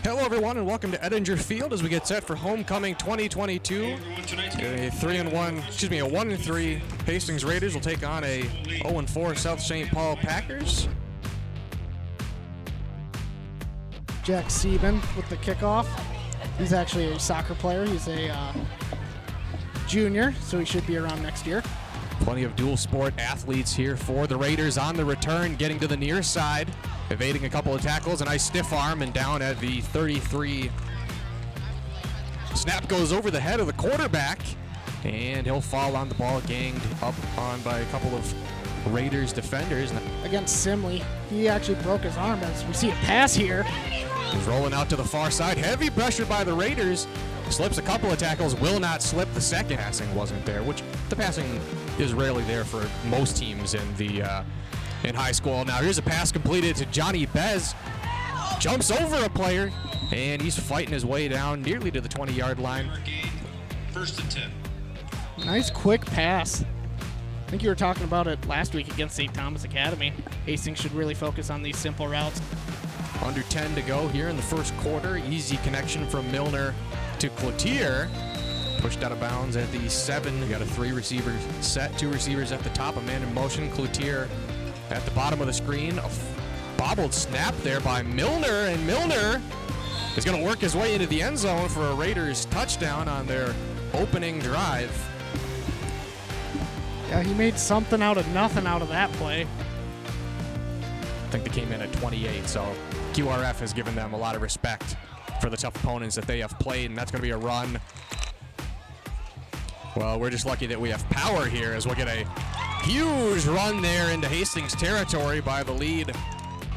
Hello everyone and welcome to Edinger Field as we get set for Homecoming 2022. A 1-3 Hastings Raiders will take on a 0-4 South St. Paul Packers. Jack Sieben with the kickoff. He's actually a soccer player. He's a junior, so he should be around next year. Plenty of dual sport athletes here for the Raiders on the return, getting to the near side, evading a couple of tackles, a nice stiff arm, and down at the 33. Snap goes over the head of the quarterback, and he'll fall on the ball, ganged up on by a couple of Raiders defenders. Against Simley, he actually broke his arm as we see a pass here. He's rolling out to the far side, heavy pressure by the Raiders. Slips a couple of tackles, will not slip the second. Passing wasn't there, which the passing is rarely there for most teams in the in high school. Now here's a pass completed to Johnny Bez. Jumps over a player, and he's fighting his way down nearly to the 20-yard line. First and 10. Nice quick pass. I think you were talking about it last week against St. Thomas Academy. Hastings should really focus on these simple routes. Under 10 to go here in the first quarter. Easy connection from Milner to Cloutier. Pushed out of bounds at the 7. We got a 3-receiver set, 2 receivers at the top, a man in motion. Cloutier at the bottom of the screen. A bobbled snap there by Milner, and Milner is going to work his way into the end zone for a Raiders touchdown on their opening drive. Yeah, he made something out of nothing out of that play. I think they came in at 28, so QRF has given them a lot of respect for the tough opponents that they have played, and that's going to be a run. Well, we're just lucky that we have power here as we'll get a huge run there into Hastings territory by the lead.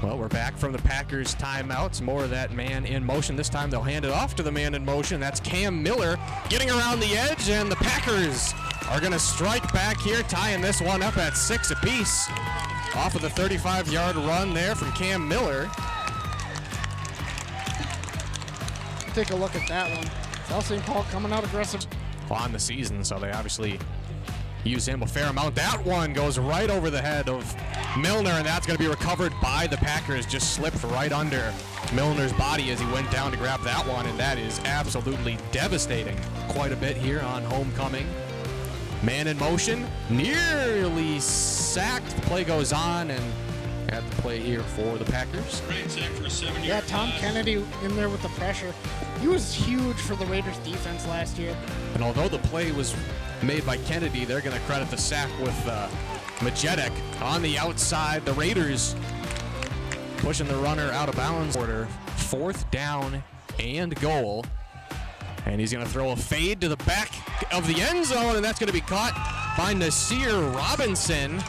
Well, we're back from the Packers timeouts. More of that man in motion. This time they'll hand it off to the man in motion. That's Cam Miller getting around the edge, and the Packers are going to strike back here, tying this one up at 6 apiece. Off of the 35-yard run there from Cam Miller. Take a look at that one. South St. Paul coming out aggressive On the season, so they obviously use him a fair amount. That one goes right over the head of Milner, and that's going to be recovered by the Packers. Just slipped right under Milner's body as he went down to grab that one, and that is absolutely devastating. Quite a bit here on Homecoming. Man in motion, nearly sacked. The play goes on, and at the play here for the Packers. Yeah, Tom Kennedy in there with the pressure. He was huge for the Raiders defense last year. And although the play was made by Kennedy, they're going to credit the sack with Majetic on the outside. The Raiders pushing the runner out of bounds. Order 4th down and goal. And he's going to throw a fade to the back of the end zone, and that's going to be caught by Nasir Robinson.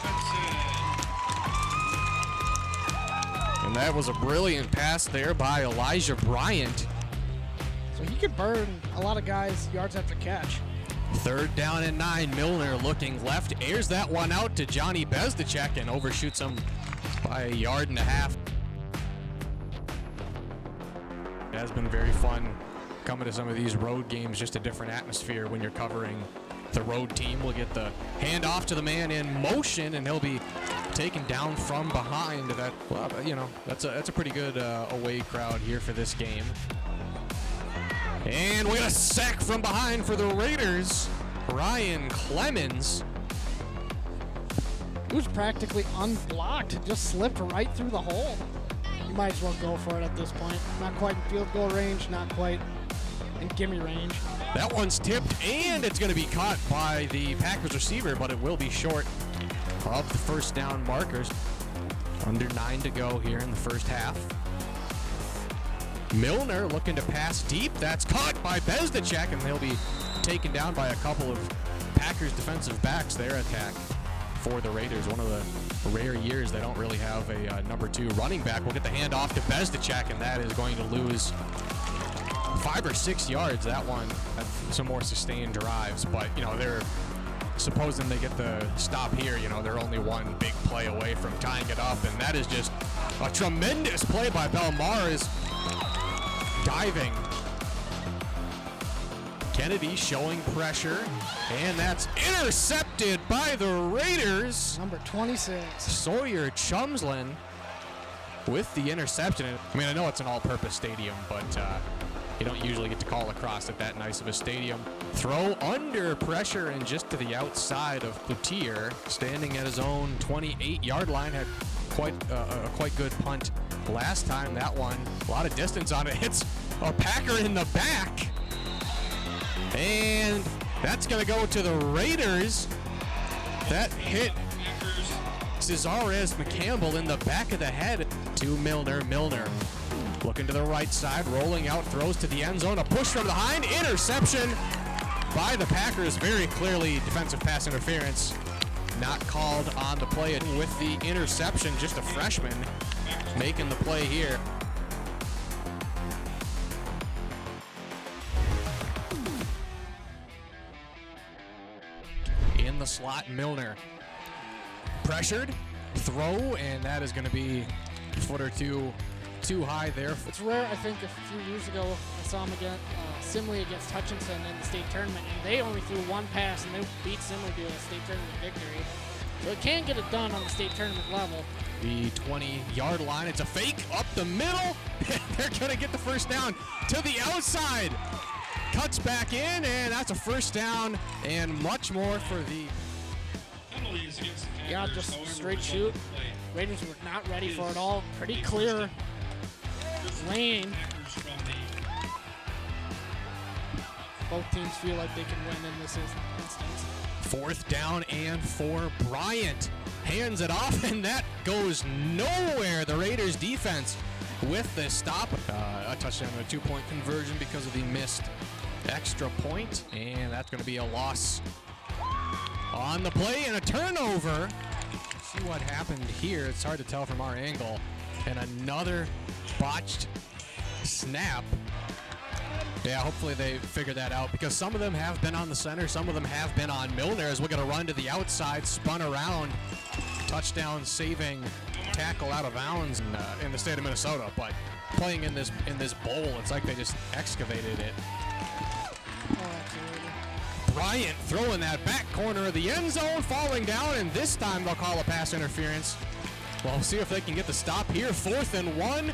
And that was a brilliant pass there by Elijah Bryant. So he could burn a lot of guys yards after catch. 3rd down and 9. Milner looking left, airs that one out to Johnny Bezdacek and overshoots him by 1.5 yards. It has been very fun coming to some of these road games, just a different atmosphere when you're covering the road team. We'll get the handoff to the man in motion, and he'll be taken down from behind. That, well, you know, that's a pretty good away crowd here for this game. And we got a sack from behind for the Raiders. Ryan Clemens. He was practically unblocked. It just slipped right through the hole. You might as well go for it at this point. Not quite in field goal range, not quite in gimme range. That one's tipped, and it's going to be caught by the Packers receiver, but it will be short of the 1st down markers. Under 9 to go here in the first half. Milner looking to pass deep. That's caught by Bezdacek, and they'll be taken down by a couple of Packers defensive backs. Their attack for the Raiders. One of the rare years they don't really have a number 2 running back. We'll get the handoff to Bezdacek, and that is going to lose 5 or 6 yards. That one had some more sustained drives, but you know, they're supposing they get the stop here. You know, they're only one big play away from tying it up, and that is just a tremendous play by Belmar. Is diving. Kennedy showing pressure, and that's intercepted by the Raiders. Number 26. Sawyer Chumslin with the interception. I mean, I know it's an all-purpose stadium, but you don't usually get to call across at that nice of a stadium. Throw under pressure and just to the outside of Cloutier, standing at his own 28-yard line. Had quite a quite good punt last time. That one, a lot of distance on it. Hits a Packer in the back. And that's going to go to the Raiders. That hit Cesarez McCampbell in the back of the head to Milner. Milner looking to the right side, rolling out, throws to the end zone. A push from behind, interception by the Packers. Very clearly defensive pass interference. Not called on the play with the interception. Just a freshman making the play here. In the slot, Milner. Pressured, throw, and that is going to be a foot or two too high there. It's rare. I think a few years ago I saw him again, Simley against Hutchinson in the state tournament, and they only threw one pass, and they beat Simley to a state tournament victory. So it can get it done on the state tournament level. The 20-yard line. It's a fake up the middle. They're going to get the first down to the outside. Cuts back in, and that's a first down and much more for the... Yeah, just straight shoot. Raiders were not ready for it all. Pretty clear lane. Both teams feel like they can win in this instance. Fourth down and 4. Bryant hands it off, and that goes nowhere. The Raiders defense with the stop. A touchdown and a 2-point conversion because of the missed extra point, and that's going to be a loss on the play and a turnover. See what happened here. It's hard to tell from our angle. And another botched snap. Yeah, hopefully they figure that out, because some of them have been on the center, some of them have been on Milner, as we're going to run to the outside, spun around, touchdown saving tackle out of bounds in the state of Minnesota. But playing in this bowl, it's like they just excavated it. Bryant throwing that back corner of the end zone, falling down, and this time they'll call a pass interference. We'll see if they can get the stop here. 4th and 1.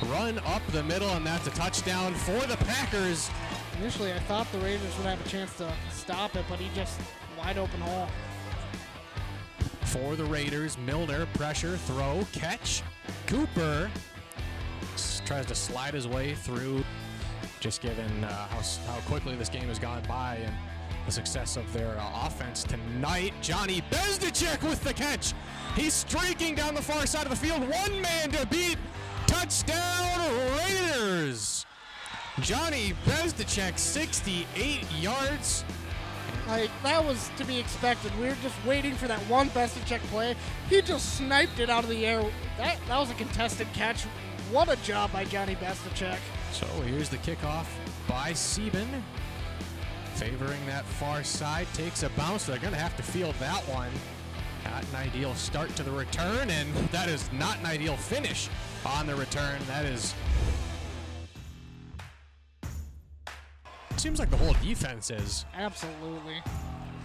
Run up the middle, and that's a touchdown for the Packers. Initially, I thought the Raiders would have a chance to stop it, but he just wide open hole. For the Raiders, Milner, pressure, throw, catch. Cooper tries to slide his way through, just given how quickly this game has gone by and the success of their offense tonight. Johnny Bezdicek with the catch. He's streaking down the far side of the field. One man to beat. Touchdown Raiders. Johnny Bezdicek, 68 yards. That was to be expected. We were just waiting for that one Bezdicek play. He just sniped it out of the air. That was a contested catch. What a job by Johnny Bezdicek. So here's the kickoff by Sieben. Favoring that far side, takes a bounce. They're going to have to field that one. Not an ideal start to the return, and that is not an ideal finish on the return. That is... Seems like the whole defense is. Absolutely.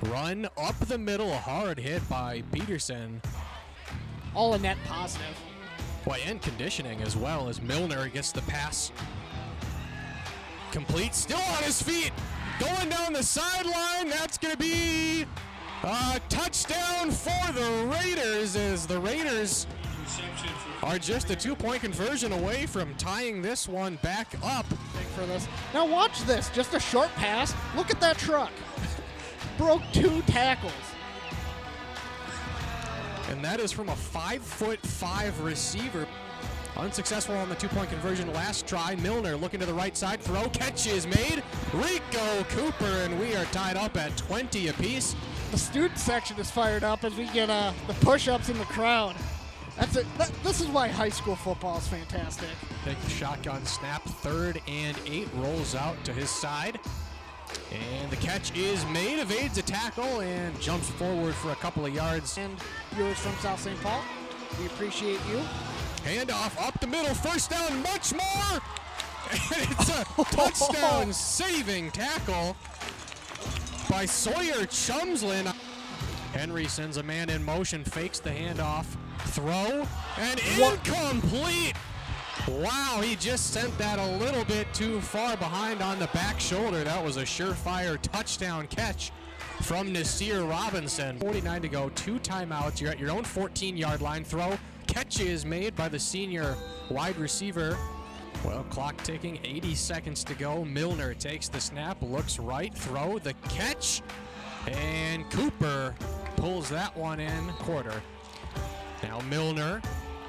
Run up the middle, a hard hit by Peterson. All a net positive. Boy, and conditioning as well, as Milner gets the pass complete. Still on his feet. Going down the sideline. That's going to be a touchdown for the Raiders, as the Raiders are just a 2-point conversion away from tying this one back up. For this. Now watch this. Just a short pass. Look at that truck. Broke 2 tackles. And that is from a 5'5" receiver. Unsuccessful on the 2-point conversion last try. Milner looking to the right side. Throw, catch is made. Rico Cooper, and we are tied up at 20 apiece. The student section is fired up as we get the push-ups in the crowd. That's it. This is why high school football is fantastic. Take the shotgun snap. 3rd and 8. Rolls out to his side. And the catch is made. Evades a tackle and jumps forward for a couple of yards. And viewers from South St. Paul, we appreciate you. Handoff up the middle. First down, much more. And it's a touchdown saving tackle by Sawyer Chumslin. Henry sends a man in motion, fakes the handoff, Throw and incomplete. Wow, he just sent that a little bit too far behind on the back shoulder. That was a surefire touchdown catch from Nasir Robinson. 49 to go, 2 timeouts. You're at your own 14-yard line. Throw. Catch is made by the senior wide receiver. Well, clock ticking, 80 seconds to go. Milner takes the snap, looks right, throw, the catch, and Cooper pulls that one in quarter. Now Milner,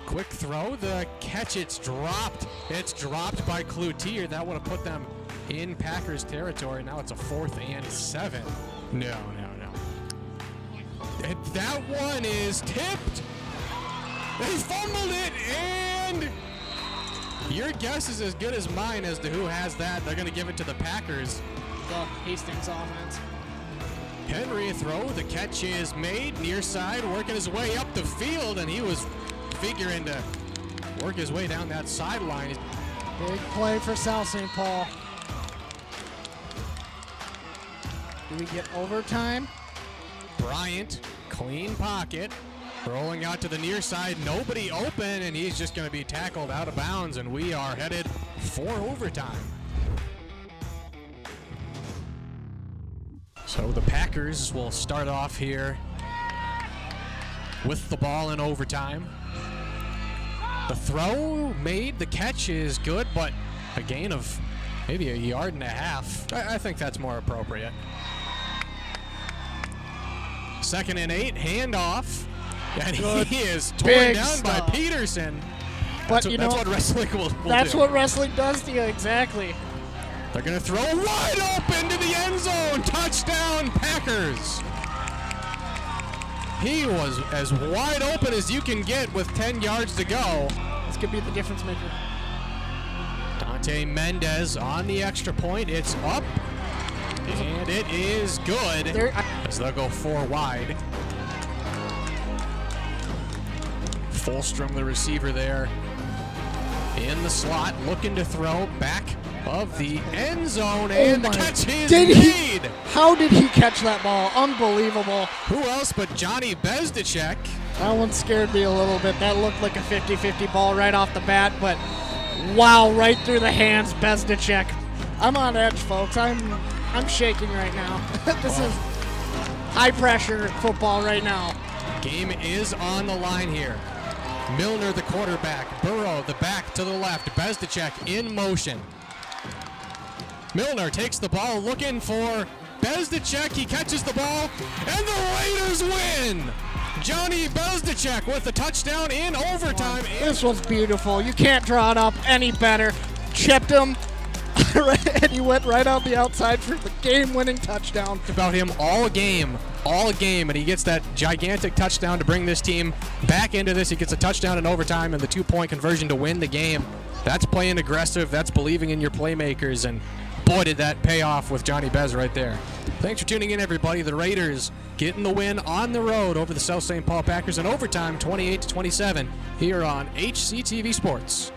quick throw, the catch, it's dropped. It's dropped by Cloutier. That would have put them in Packers territory. Now it's a 4th and 7. No. And that one is tipped. They fumbled it, and your guess is as good as mine as to who has that. They're going to give it to the Packers. The Hastings offense. Henry throw, the catch is made, near side, working his way up the field, and he was figuring to work his way down that sideline. Big play for South St. Paul. Do we get overtime? Bryant, clean pocket, rolling out to the near side, nobody open, and he's just going to be tackled out of bounds, and we are headed for overtime. So the Packers will start off here with the ball in overtime. The throw made, the catch is good, but a gain of maybe 1.5 yards. I think that's more appropriate. 2nd and 8, handoff. And he is torn down by Peterson. But that's what wrestling will That's do. what wrestling does to you, exactly. They're going to throw wide open to the end zone. Touchdown, Packers. He was as wide open as you can get with 10 yards to go. This could be the difference maker. Dante Mendez on the extra point. It's up, and it is good. As they'll go 4 wide. Fulstrom, the receiver there, in the slot, looking to throw back of the end zone, and the catch is made. How did he catch that ball? Unbelievable. Who else but Johnny Bezdicek? That one scared me a little bit. That looked like a 50-50 ball right off the bat, but wow, right through the hands, Bezdicek. I'm on edge, folks. I'm shaking right now. This is high pressure football right now. Game is on the line here. Milner, the quarterback. Burrow, the back to the left. Bezdicek in motion. Milner takes the ball, looking for Bezdicek. He catches the ball, and the Raiders win. Johnny Bezdicek with the touchdown in overtime. This was beautiful. You can't draw it up any better. Chipped him, and he went right on the outside for the game-winning touchdown. About him all game, and he gets that gigantic touchdown to bring this team back into this. He gets a touchdown in overtime and the 2-point conversion to win the game. That's playing aggressive. That's believing in your playmakers, and boy, did that pay off with Johnny Bez right there. Thanks for tuning in, everybody. The Raiders getting the win on the road over the South St. Paul Packers in overtime, 28-27, here on HCTV Sports.